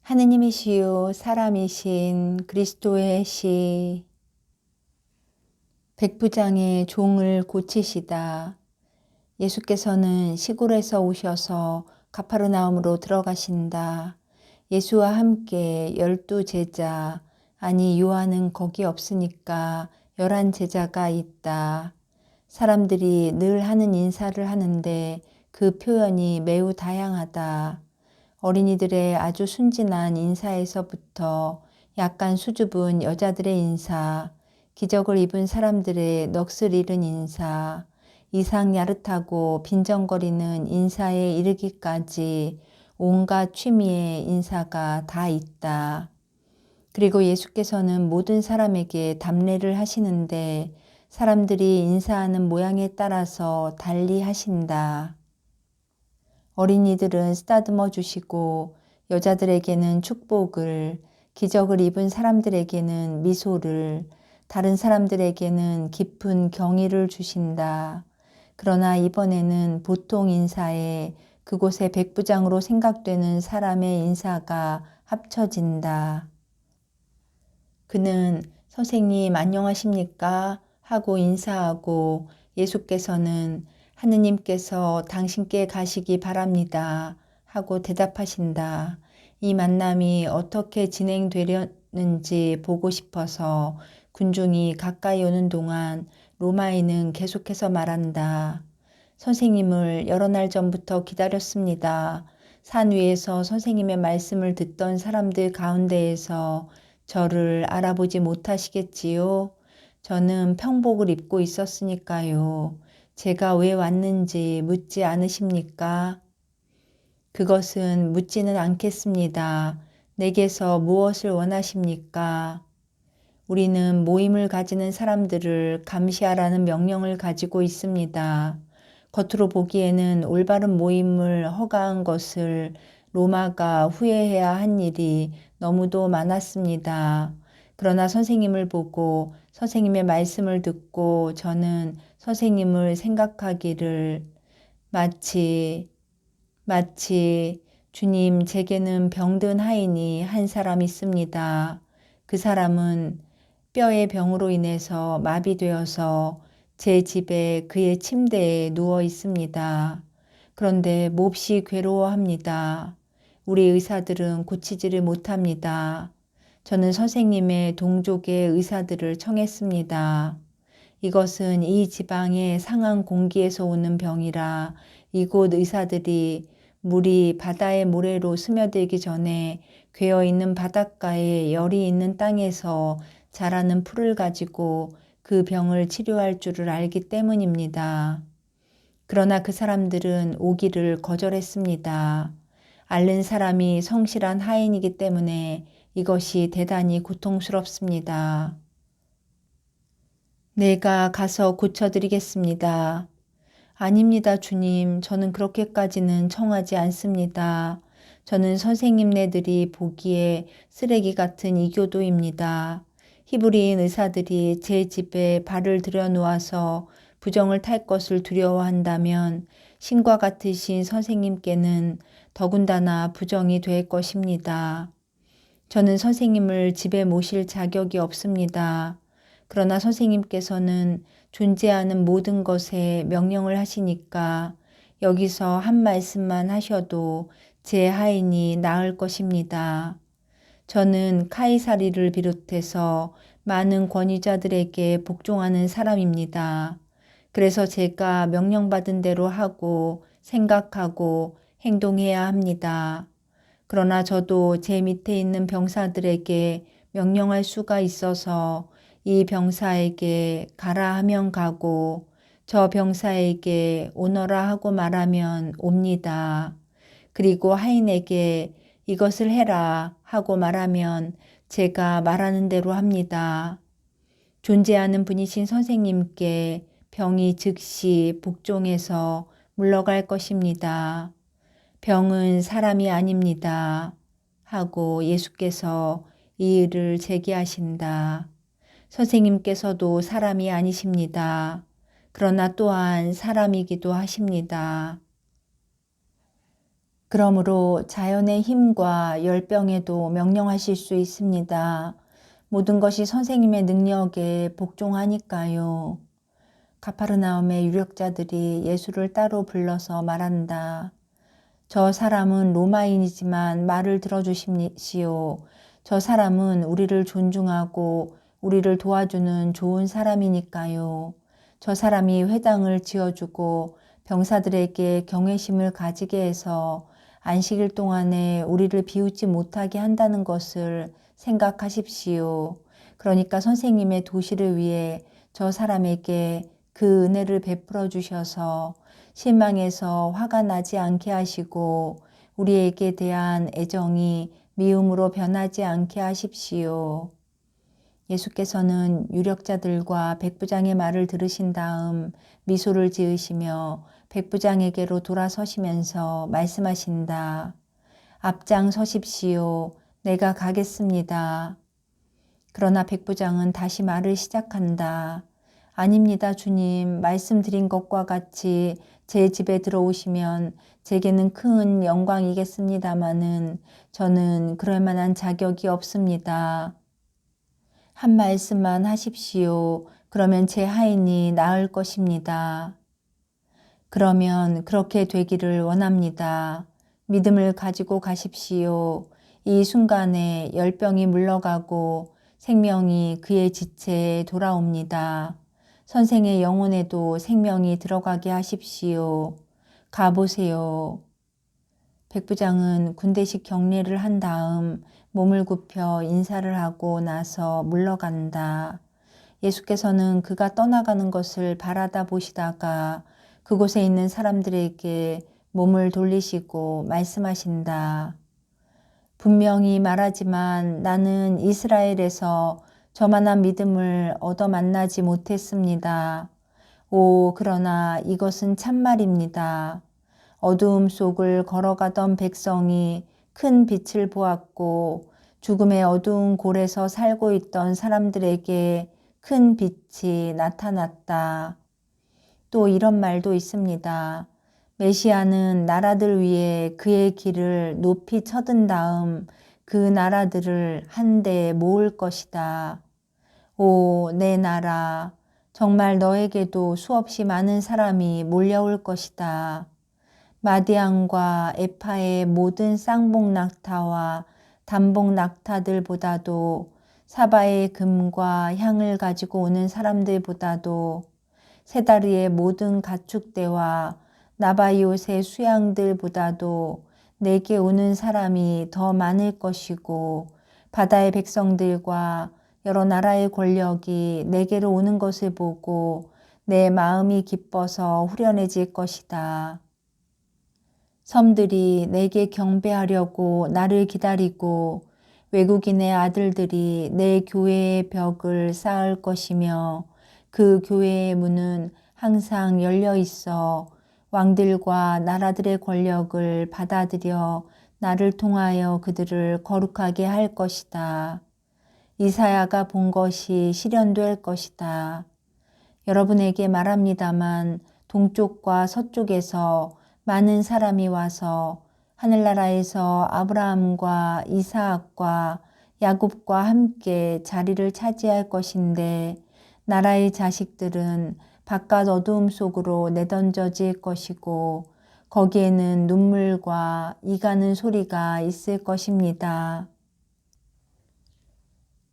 하느님이시요 사람이신 그리스도의 시. 백부장의 종을 고치시다. 예수께서는 시골에서 오셔서 가파르나움으로 들어가신다. 예수와 함께 12 제자, 아니 요한은 거기 없으니까 11 제자가 있다. 사람들이 늘 하는 인사를 하는데 그 표현이 매우 다양하다. 어린이들의 아주 순진한 인사에서부터 약간 수줍은 여자들의 인사, 기적을 입은 사람들의 넋을 잃은 인사, 이상 야릇하고 빈정거리는 인사에 이르기까지 온갖 취미의 인사가 다 있다. 그리고 예수께서는 모든 사람에게 답례를 하시는데 사람들이 인사하는 모양에 따라서 달리 하신다. 어린이들은 쓰다듬어 주시고 여자들에게는 축복을, 기적을 입은 사람들에게는 미소를, 다른 사람들에게는 깊은 경의를 주신다. 그러나 이번에는 보통 인사에 그곳의 백부장으로 생각되는 사람의 인사가 합쳐진다. 그는 선생님 안녕하십니까? 하고 인사하고 예수께서는 하느님께서 당신께 가시기 바랍니다. 하고 대답하신다. 이 만남이 어떻게 진행되려는지 보고 싶어서 군중이 가까이 오는 동안 로마인은 계속해서 말한다. 선생님을 여러 날 전부터 기다렸습니다. 산 위에서 선생님의 말씀을 듣던 사람들 가운데에서 저를 알아보지 못하시겠지요? 저는 평복을 입고 있었으니까요. 제가 왜 왔는지 묻지 않으십니까? 그것은 묻지는 않겠습니다. 내게서 무엇을 원하십니까? 우리는 모임을 가지는 사람들을 감시하라는 명령을 가지고 있습니다. 겉으로 보기에는 올바른 모임을 허가한 것을 로마가 후회해야 한 일이 너무도 많았습니다. 그러나 선생님을 보고 선생님의 말씀을 듣고 저는 선생님을 생각하기를 마치 주님, 제게는 병든 하인이 한 사람 있습니다. 그 사람은 뼈의 병으로 인해서 마비되어서 제 집에 그의 침대에 누워 있습니다. 그런데 몹시 괴로워합니다. 우리 의사들은 고치지를 못합니다. 저는 선생님의 동족의 의사들을 청했습니다. 이것은 이 지방의 상한 공기에서 오는 병이라 이곳 의사들이 물이 바다의 모래로 스며들기 전에 괴어있는 바닷가에 열이 있는 땅에서 자라는 풀을 가지고 그 병을 치료할 줄을 알기 때문입니다. 그러나 그 사람들은 오기를 거절했습니다. 앓는 사람이 성실한 하인이기 때문에 이것이 대단히 고통스럽습니다. 내가 가서 고쳐드리겠습니다. 아닙니다, 주님. 저는 그렇게까지는 청하지 않습니다. 저는 선생님네들이 보기에 쓰레기 같은 이교도입니다. 히브리인 의사들이 제 집에 발을 들여놓아서 부정을 탈 것을 두려워한다면 신과 같으신 선생님께는 더군다나 부정이 될 것입니다. 저는 선생님을 집에 모실 자격이 없습니다. 그러나 선생님께서는 존재하는 모든 것에 명령을 하시니까 여기서 한 말씀만 하셔도 제 하인이 나을 것입니다. 저는 카이사리를 비롯해서 많은 권위자들에게 복종하는 사람입니다. 그래서 제가 명령받은 대로 하고 생각하고 행동해야 합니다. 그러나 저도 제 밑에 있는 병사들에게 명령할 수가 있어서 이 병사에게 가라 하면 가고 저 병사에게 오너라 하고 말하면 옵니다. 그리고 하인에게 이것을 해라 하고 말하면 제가 말하는 대로 합니다. 존재하는 분이신 선생님께 병이 즉시 복종해서 물러갈 것입니다. 병은 사람이 아닙니다. 하고 예수께서 이 일을 제기하신다. 선생님께서도 사람이 아니십니다. 그러나 또한 사람이기도 하십니다. 그러므로 자연의 힘과 열병에도 명령하실 수 있습니다. 모든 것이 선생님의 능력에 복종하니까요. 가파르나움의 유력자들이 예수를 따로 불러서 말한다. 저 사람은 로마인이지만 말을 들어주십시오. 저 사람은 우리를 존중하고 우리를 도와주는 좋은 사람이니까요. 저 사람이 회당을 지어주고 병사들에게 경외심을 가지게 해서 안식일 동안에 우리를 비웃지 못하게 한다는 것을 생각하십시오. 그러니까 선생님의 도시를 위해 저 사람에게 그 은혜를 베풀어 주셔서 실망해서 화가 나지 않게 하시고 우리에게 대한 애정이 미움으로 변하지 않게 하십시오. 예수께서는 유력자들과 백부장의 말을 들으신 다음 미소를 지으시며 백부장에게로 돌아서시면서 말씀하신다. 앞장 서십시오. 내가 가겠습니다. 그러나 백부장은 다시 말을 시작한다. 아닙니다, 주님. 말씀드린 것과 같이 제 집에 들어오시면 제게는 큰 영광이겠습니다마는 저는 그럴 만한 자격이 없습니다. 한 말씀만 하십시오. 그러면 제 하인이 나을 것입니다. 그러면 그렇게 되기를 원합니다. 믿음을 가지고 가십시오. 이 순간에 열병이 물러가고 생명이 그의 지체에 돌아옵니다. 선생의 영혼에도 생명이 들어가게 하십시오. 가보세요. 백부장은 군대식 경례를 한 다음 몸을 굽혀 인사를 하고 나서 물러간다. 예수께서는 그가 떠나가는 것을 바라다 보시다가 그곳에 있는 사람들에게 몸을 돌리시고 말씀하신다. 분명히 말하지만 나는 이스라엘에서 저만한 믿음을 얻어 만나지 못했습니다. 오, 그러나 이것은 참말입니다. 어두움 속을 걸어가던 백성이 큰 빛을 보았고 죽음의 어두운 골에서 살고 있던 사람들에게 큰 빛이 나타났다. 또 이런 말도 있습니다. 메시아는 나라들 위에 그의 길을 높이 쳐든 다음 그 나라들을 한데 모을 것이다. 오, 내 나라, 정말 너에게도 수없이 많은 사람이 몰려올 것이다. 마디안과 에파의 모든 쌍봉 낙타와 단봉 낙타들보다도 사바의 금과 향을 가지고 오는 사람들보다도 세다르의 모든 가축대와 나바이옷의 수양들보다도 내게 오는 사람이 더 많을 것이고 바다의 백성들과 여러 나라의 권력이 내게로 오는 것을 보고 내 마음이 기뻐서 후련해질 것이다. 섬들이 내게 경배하려고 나를 기다리고 외국인의 아들들이 내 교회의 벽을 쌓을 것이며 그 교회의 문은 항상 열려 있어 왕들과 나라들의 권력을 받아들여 나를 통하여 그들을 거룩하게 할 것이다. 이사야가 본 것이 실현될 것이다. 여러분에게 말합니다만 동쪽과 서쪽에서 많은 사람이 와서 하늘나라에서 아브라함과 이삭과 야곱과 함께 자리를 차지할 것인데 나라의 자식들은 바깥 어두움 속으로 내던져질 것이고 거기에는 눈물과 이가는 소리가 있을 것입니다.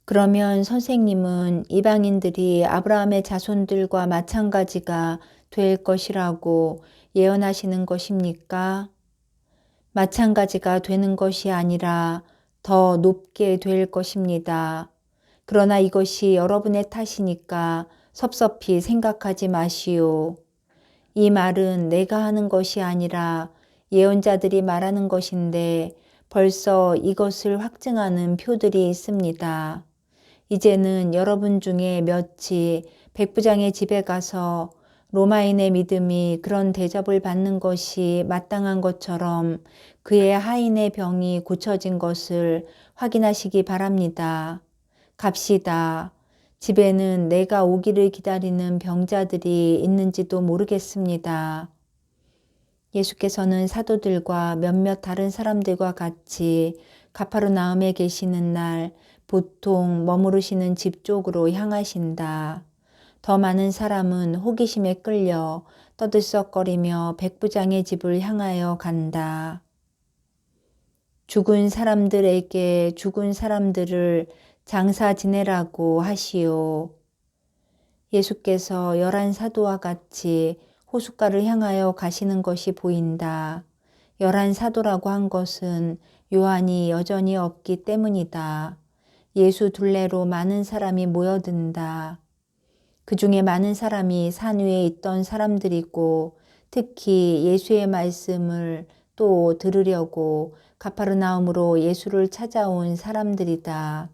그러면 선생님은 이방인들이 아브라함의 자손들과 마찬가지가 될 것이라고 예언하시는 것입니까? 마찬가지가 되는 것이 아니라 더 높게 될 것입니다. 그러나 이것이 여러분의 탓이니까 섭섭히 생각하지 마시오. 이 말은 내가 하는 것이 아니라 예언자들이 말하는 것인데 벌써 이것을 확증하는 표들이 있습니다. 이제는 여러분 중에 몇이 백부장의 집에 가서 로마인의 믿음이 그런 대접을 받는 것이 마땅한 것처럼 그의 하인의 병이 고쳐진 것을 확인하시기 바랍니다. 갑시다. 집에는 내가 오기를 기다리는 병자들이 있는지도 모르겠습니다. 예수께서는 사도들과 몇몇 다른 사람들과 같이 가파르나움에 계시는 날 보통 머무르시는 집 쪽으로 향하신다. 더 많은 사람은 호기심에 끌려 떠들썩거리며 백부장의 집을 향하여 간다. 죽은 사람들에게 죽은 사람들을 장사 지내라고 하시오. 예수께서 11사도와 같이 호숫가를 향하여 가시는 것이 보인다. 11사도라고 한 것은 요한이 여전히 없기 때문이다. 예수 둘레로 많은 사람이 모여든다. 그 중에 많은 사람이 산 위에 있던 사람들이고 특히 예수의 말씀을 또 들으려고 가파르나움으로 예수를 찾아온 사람들이다.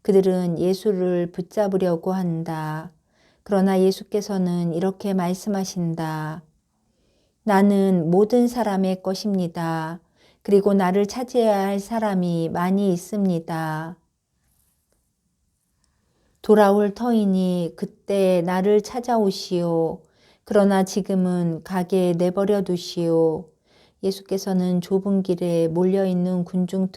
그들은 예수를 붙잡으려고 한다. 그러나 예수께서는 이렇게 말씀하신다. 나는 모든 사람의 것입니다. 그리고 나를 차지해야 할 사람이 많이 있습니다. 돌아올 터이니 그때 나를 찾아오시오. 그러나 지금은 가게 내버려 두시오. 예수께서는 좁은 길에 몰려있는 군중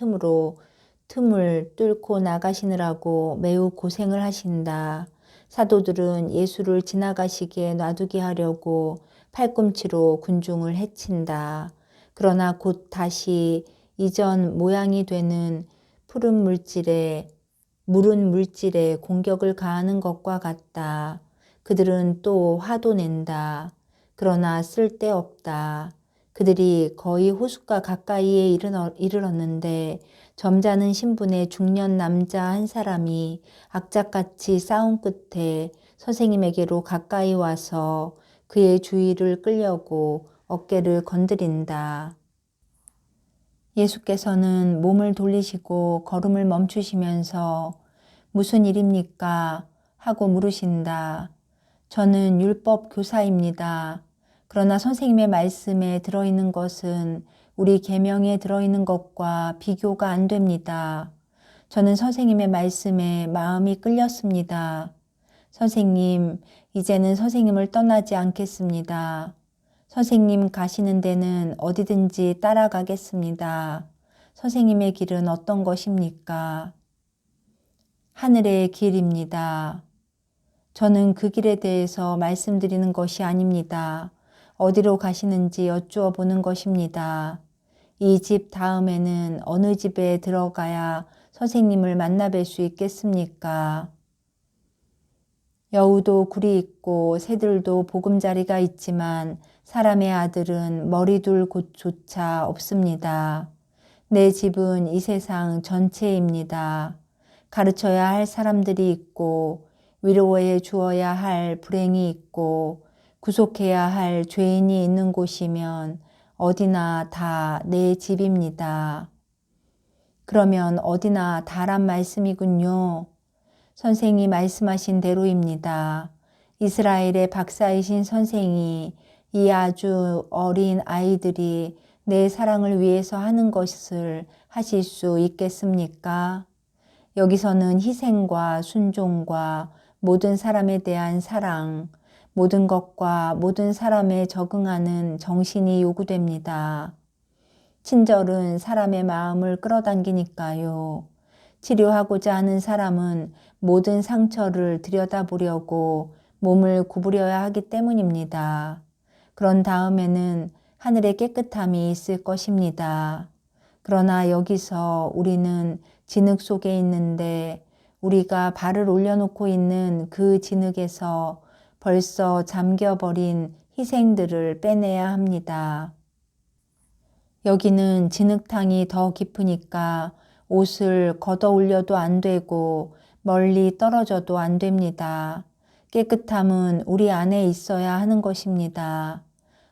틈을 뚫고 나가시느라고 매우 고생을 하신다. 사도들은 예수를 지나가시게 놔두게 하려고 팔꿈치로 군중을 해친다. 그러나 곧 다시 이전 모양이 되는 물은 물질에 공격을 가하는 것과 같다. 그들은 또 화도 낸다. 그러나 쓸데없다. 그들이 거의 호숫가 가까이에 이르렀는데 점잖은 신분의 중년 남자 한 사람이 악착같이 싸움 끝에 선생님에게로 가까이 와서 그의 주의를 끌려고 어깨를 건드린다. 예수께서는 몸을 돌리시고 걸음을 멈추시면서 무슨 일입니까? 하고 물으신다. 저는 율법 교사입니다. 그러나 선생님의 말씀에 들어있는 것은 우리 계명에 들어있는 것과 비교가 안 됩니다. 저는 선생님의 말씀에 마음이 끌렸습니다. 선생님, 이제는 선생님을 떠나지 않겠습니다. 선생님 가시는 데는 어디든지 따라가겠습니다. 선생님의 길은 어떤 것입니까? 하늘의 길입니다. 저는 그 길에 대해서 말씀드리는 것이 아닙니다. 어디로 가시는지 여쭈어 보는 것입니다. 이 집 다음에는 어느 집에 들어가야 선생님을 만나 뵐 수 있겠습니까? 여우도 굴이 있고 새들도 보금자리가 있지만 사람의 아들은 머리둘 곳조차 없습니다. 내 집은 이 세상 전체입니다. 가르쳐야 할 사람들이 있고 위로해 주어야 할 불행이 있고 구속해야 할 죄인이 있는 곳이면 어디나 다 내 집입니다. 그러면 어디나 다란 말씀이군요. 선생이 말씀하신 대로입니다. 이스라엘의 박사이신 선생이 이 아주 어린 아이들이 내 사랑을 위해서 하는 것을 하실 수 있겠습니까? 여기서는 희생과 순종과 모든 사람에 대한 사랑, 모든 것과 모든 사람에 적응하는 정신이 요구됩니다. 친절은 사람의 마음을 끌어당기니까요. 치료하고자 하는 사람은 모든 상처를 들여다보려고 몸을 구부려야 하기 때문입니다. 그런 다음에는 하늘의 깨끗함이 있을 것입니다. 그러나 여기서 우리는 진흙 속에 있는데 우리가 발을 올려놓고 있는 그 진흙에서 벌써 잠겨버린 희생들을 빼내야 합니다. 여기는 진흙탕이 더 깊으니까 옷을 걷어 올려도 안 되고 멀리 떨어져도 안 됩니다. 깨끗함은 우리 안에 있어야 하는 것입니다.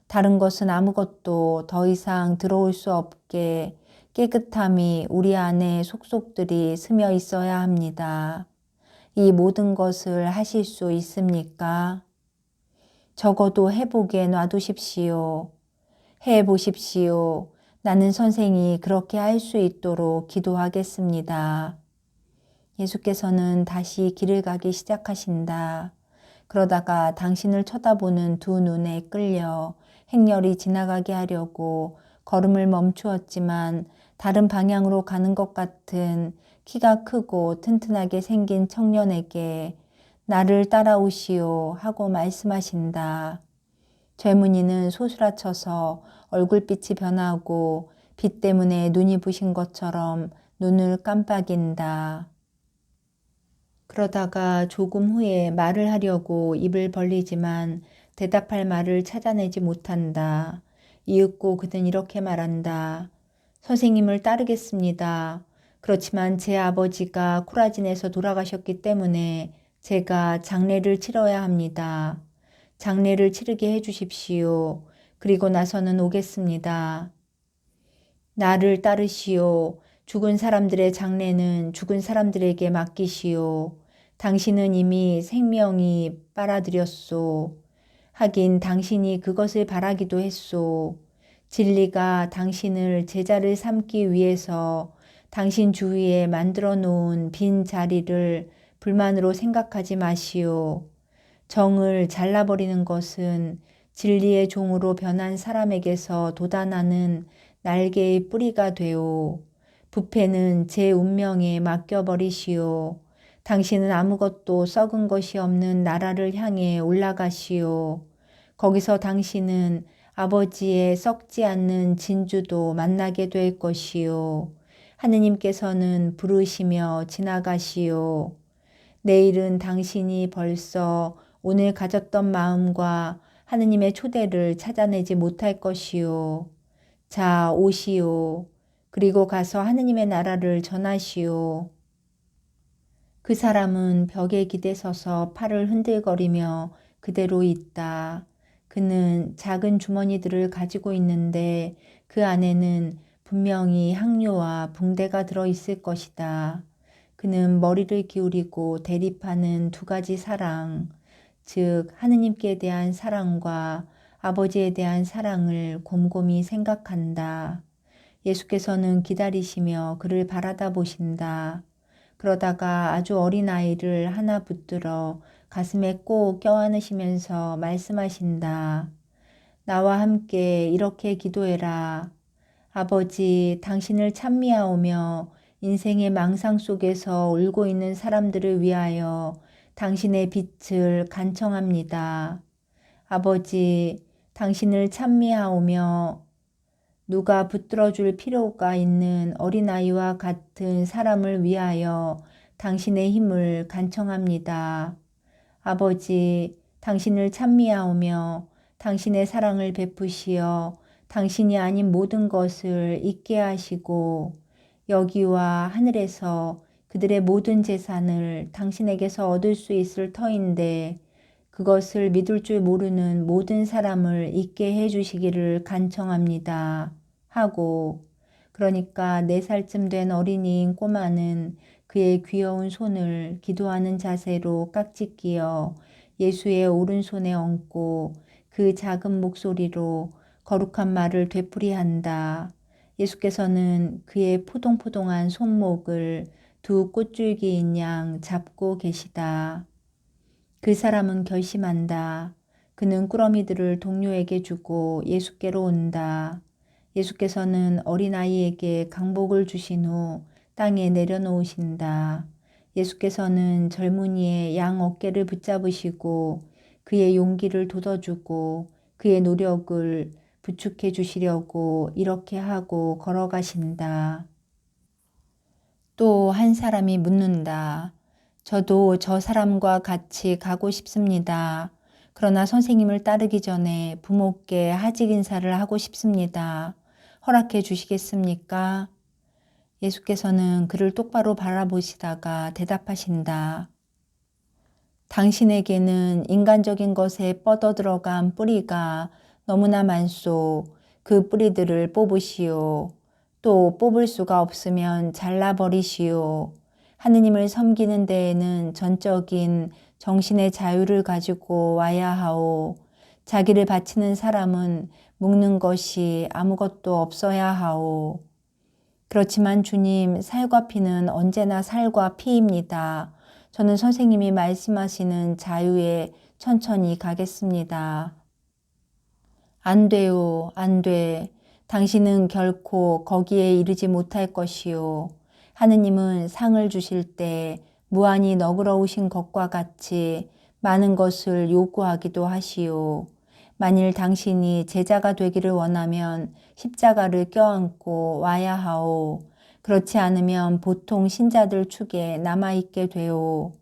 다른 것은 아무것도 더 이상 들어올 수 없게 깨끗함이 우리 안에 속속들이 스며 있어야 합니다. 이 모든 것을 하실 수 있습니까? 적어도 해보게 놔두십시오. 해보십시오. 나는 선생이 그렇게 할 수 있도록 기도하겠습니다. 예수께서는 다시 길을 가기 시작하신다. 그러다가 당신을 쳐다보는 두 눈에 끌려 행렬이 지나가게 하려고 걸음을 멈추었지만 다른 방향으로 가는 것 같은 키가 크고 튼튼하게 생긴 청년에게 나를 따라오시오 하고 말씀하신다. 젊은이는 소스라쳐서 얼굴빛이 변하고 빛 때문에 눈이 부신 것처럼 눈을 깜빡인다. 그러다가 조금 후에 말을 하려고 입을 벌리지만 대답할 말을 찾아내지 못한다. 이윽고 그는 이렇게 말한다. 선생님을 따르겠습니다. 그렇지만 제 아버지가 코라진에서 돌아가셨기 때문에 제가 장례를 치러야 합니다. 장례를 치르게 해주십시오. 그리고 나서는 오겠습니다. 나를 따르시오. 죽은 사람들의 장례는 죽은 사람들에게 맡기시오. 당신은 이미 생명이 빨아들였소. 하긴 당신이 그것을 바라기도 했소. 진리가 당신을 제자를 삼기 위해서 당신 주위에 만들어 놓은 빈 자리를 불만으로 생각하지 마시오. 정을 잘라버리는 것은 진리의 종으로 변한 사람에게서 돋아나는 날개의 뿌리가 되오. 부패는 제 운명에 맡겨버리시오. 당신은 아무것도 썩은 것이 없는 나라를 향해 올라가시오. 거기서 당신은 아버지의 썩지 않는 진주도 만나게 될 것이오. 하느님께서는 부르시며 지나가시오. 내일은 당신이 벌써 오늘 가졌던 마음과 하느님의 초대를 찾아내지 못할 것이오. 자, 오시오. 그리고 가서 하느님의 나라를 전하시오. 그 사람은 벽에 기대서서 팔을 흔들거리며 그대로 있다. 그는 작은 주머니들을 가지고 있는데 그 안에는 분명히 항료와 붕대가 들어있을 것이다. 그는 머리를 기울이고 대립하는 두 가지 사랑, 즉 하느님께 대한 사랑과 아버지에 대한 사랑을 곰곰이 생각한다. 예수께서는 기다리시며 그를 바라다 보신다. 그러다가 아주 어린 아이를 하나 붙들어 가슴에 꼭 껴안으시면서 말씀하신다. 나와 함께 이렇게 기도해라. 아버지, 당신을 찬미하오며 인생의 망상 속에서 울고 있는 사람들을 위하여 당신의 빛을 간청합니다. 아버지, 당신을 찬미하오며 누가 붙들어줄 필요가 있는 어린아이와 같은 사람을 위하여 당신의 힘을 간청합니다. 아버지, 당신을 찬미하오며 당신의 사랑을 베푸시어 당신이 아닌 모든 것을 잊게 하시고 여기와 하늘에서 그들의 모든 재산을 당신에게서 얻을 수 있을 터인데 그것을 믿을 줄 모르는 모든 사람을 잊게 해주시기를 간청합니다. 하고 그러니까 4살쯤 된 어린이인 꼬마는 그의 귀여운 손을 기도하는 자세로 깍지 끼어 예수의 오른손에 얹고 그 작은 목소리로 거룩한 말을 되풀이한다. 예수께서는 그의 포동포동한 손목을 두 꽃줄기인 양 잡고 계시다. 그 사람은 결심한다. 그는 꾸러미들을 동료에게 주고 예수께로 온다. 예수께서는 어린아이에게 강복을 주신 후 땅에 내려놓으신다. 예수께서는 젊은이의 양 어깨를 붙잡으시고 그의 용기를 돋워주고 그의 노력을 부축해 주시려고 이렇게 하고 걸어가신다. 또 한 사람이 묻는다. 저도 저 사람과 같이 가고 싶습니다. 그러나 선생님을 따르기 전에 부모께 하직 인사를 하고 싶습니다. 허락해 주시겠습니까? 예수께서는 그를 똑바로 바라보시다가 대답하신다. 당신에게는 인간적인 것에 뻗어들어간 뿌리가 너무나 많소. 그 뿌리들을 뽑으시오. 또 뽑을 수가 없으면 잘라버리시오. 하느님을 섬기는 데에는 전적인 정신의 자유를 가지고 와야 하오. 자기를 바치는 사람은 묶는 것이 아무것도 없어야 하오. 그렇지만 주님, 살과 피는 언제나 살과 피입니다. 저는 선생님이 말씀하시는 자유에 천천히 가겠습니다. 안 돼요, 안 돼. 당신은 결코 거기에 이르지 못할 것이요. 하느님은 상을 주실 때 무한히 너그러우신 것과 같이 많은 것을 요구하기도 하시오. 만일 당신이 제자가 되기를 원하면 십자가를 껴안고 와야 하오. 그렇지 않으면 보통 신자들 축에 남아있게 되오.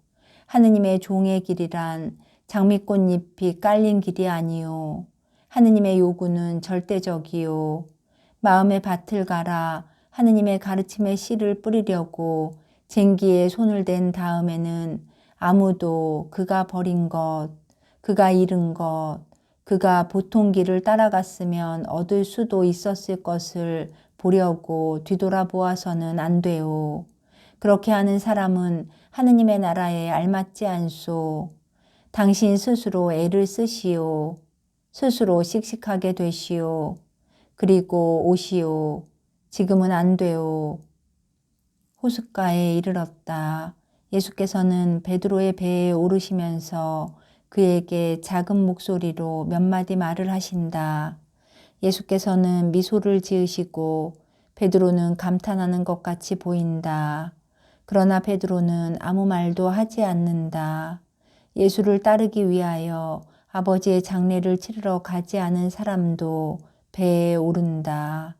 하느님의 종의 길이란 장미꽃잎이 깔린 길이 아니오. 하느님의 요구는 절대적이요. 마음의 밭을 갈아 하느님의 가르침의 씨를 뿌리려고 쟁기에 손을 댄 다음에는 아무도 그가 버린 것, 그가 잃은 것, 그가 보통 길을 따라갔으면 얻을 수도 있었을 것을 보려고 뒤돌아보아서는 안 돼요. 그렇게 하는 사람은 하느님의 나라에 알맞지 않소. 당신 스스로 애를 쓰시오. 스스로 씩씩하게 되시오. 그리고 오시오. 지금은 안 돼요. 호숫가에 이르렀다. 예수께서는 베드로의 배에 오르시면서 그에게 작은 목소리로 몇 마디 말을 하신다. 예수께서는 미소를 지으시고 베드로는 감탄하는 것 같이 보인다. 그러나 베드로는 아무 말도 하지 않는다. 예수를 따르기 위하여 아버지의 장례를 치르러 가지 않은 사람도 배에 오른다.